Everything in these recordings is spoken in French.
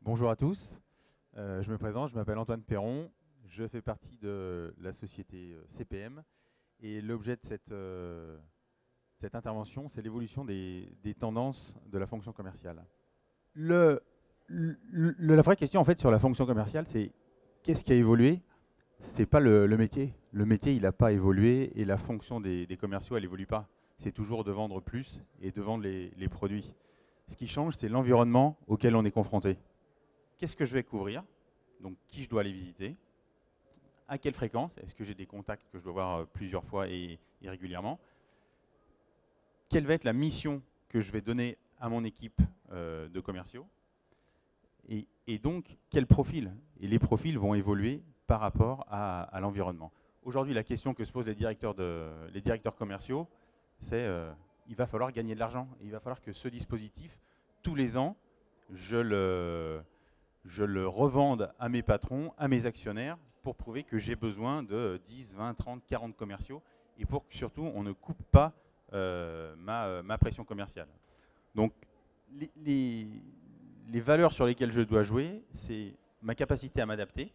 Bonjour à tous, je me présente, je m'appelle Antoine Perron, je fais partie de la société CPM et l'objet de cette intervention, c'est l'évolution des tendances de la fonction commerciale. La vraie question en fait sur la fonction commerciale, c'est qu'est-ce qui a évolué? C'est pas le métier. Le métier, il n'a pas évolué et la fonction des commerciaux, elle évolue pas. C'est toujours de vendre plus et de vendre les produits. Ce qui change, c'est l'environnement auquel on est confronté. Qu'est-ce que je vais couvrir? Donc, qui je dois aller visiter? À quelle fréquence? Est-ce que j'ai des contacts que je dois voir plusieurs fois et régulièrement? Quelle va être la mission que je vais donner à mon équipe de commerciaux? Et donc, quel profil? Et les profils vont évoluer par rapport à l'environnement. Aujourd'hui, la question que se posent les directeurs commerciaux, c'est il va falloir gagner de l'argent. Il va falloir que ce dispositif, tous les ans, je le revende à mes patrons, à mes actionnaires, pour prouver que j'ai besoin de 10, 20, 30, 40 commerciaux, et pour que surtout on ne coupe pas ma pression commerciale. Donc les valeurs sur lesquelles je dois jouer, c'est ma capacité à m'adapter,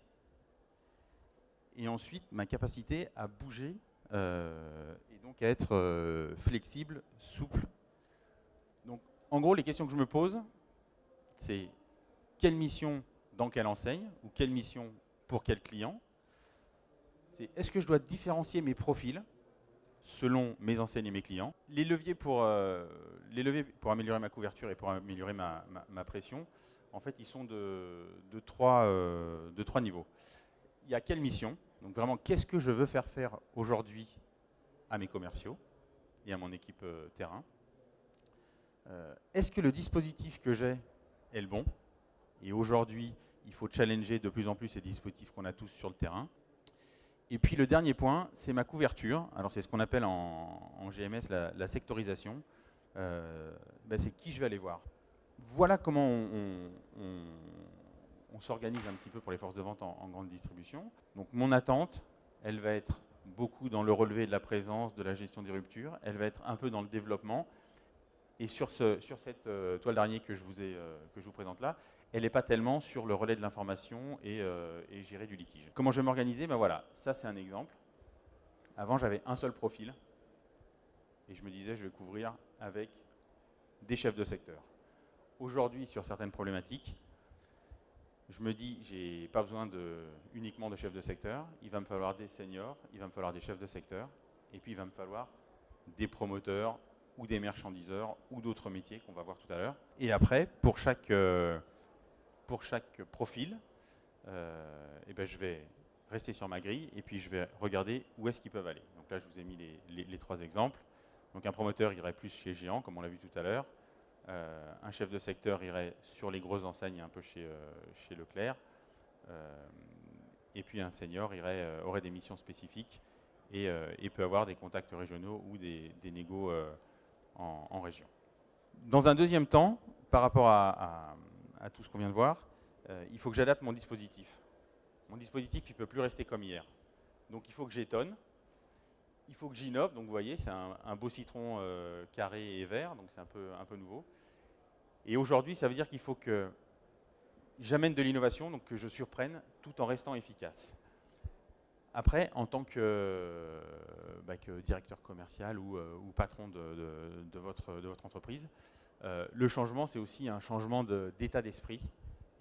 et ensuite ma capacité à bouger, et donc à être flexible, souple. Donc en gros, les questions que je me pose, c'est quelle mission dans quelle enseigne, ou quelle mission pour quel client. C'est est-ce que je dois différencier mes profils selon mes enseignes et mes clients. Les leviers pour améliorer ma couverture et pour améliorer ma pression, en fait, ils sont de trois niveaux. Il y a quelle mission? Donc vraiment, qu'est-ce que je veux faire aujourd'hui à mes commerciaux et à mon équipe terrain? Est-ce que le dispositif que j'ai est le bon? Et aujourd'hui, il faut challenger de plus en plus ces dispositifs qu'on a tous sur le terrain. Et puis le dernier point, c'est ma couverture. Alors c'est ce qu'on appelle en GMS la sectorisation. C'est qui je vais aller voir. Voilà comment on s'organise un petit peu pour les forces de vente en grande distribution. Donc mon attente, elle va être beaucoup dans le relevé de la présence, de la gestion des ruptures. Elle va être un peu dans le développement. Et sur cette toile d'araignée que je vous présente là, elle n'est pas tellement sur le relais de l'information et gérer du litige. Comment je vais m'organiser? Voilà, ça c'est un exemple. Avant, j'avais un seul profil et je me disais, je vais couvrir avec des chefs de secteur. Aujourd'hui, sur certaines problématiques, je me dis, j'ai pas besoin uniquement de chefs de secteur. Il va me falloir des seniors, il va me falloir des chefs de secteur, et puis il va me falloir des promoteurs ou des marchandiseurs ou d'autres métiers qu'on va voir tout à l'heure. Et après, pour chaque profil, je vais rester sur ma grille et puis je vais regarder où est-ce qu'ils peuvent aller. Donc là, je vous ai mis les trois exemples. Donc un promoteur irait plus chez Géant, comme on l'a vu tout à l'heure. Un chef de secteur irait sur les grosses enseignes, un peu chez Leclerc. Et puis un senior aurait des missions spécifiques et peut avoir des contacts régionaux ou des négos en région. Dans un deuxième temps, par rapport à tout ce qu'on vient de voir, il faut que j'adapte mon dispositif. Mon dispositif, il ne peut plus rester comme hier. Donc il faut que j'étonne, il faut que j'innove. Donc vous voyez, c'est un beau citron carré et vert, donc c'est un peu nouveau. Et aujourd'hui, ça veut dire qu'il faut que j'amène de l'innovation, donc que je surprenne tout en restant efficace. Après, en tant que directeur commercial ou patron de votre entreprise, le changement, c'est aussi un changement d'état d'esprit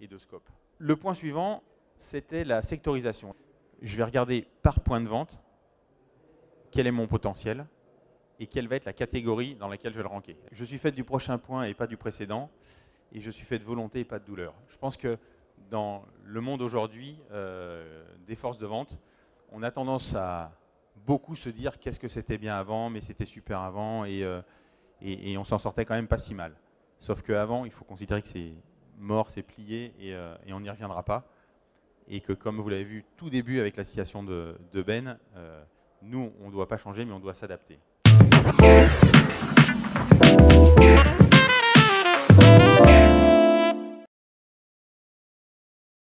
et de scope. Le point suivant, c'était la sectorisation. Je vais regarder par point de vente quel est mon potentiel et quelle va être la catégorie dans laquelle je vais le ranker. Je suis fait du prochain point et pas du précédent, et je suis fait de volonté et pas de douleur. Je pense que dans le monde aujourd'hui des forces de vente, on a tendance à beaucoup se dire qu'est-ce que c'était bien avant, mais c'était super avant, et on s'en sortait quand même pas si mal. Sauf qu'avant, il faut considérer que c'est mort, c'est plié, et on n'y reviendra pas. Et que comme vous l'avez vu tout début avec la citation de Ben, nous, on ne doit pas changer, mais on doit s'adapter.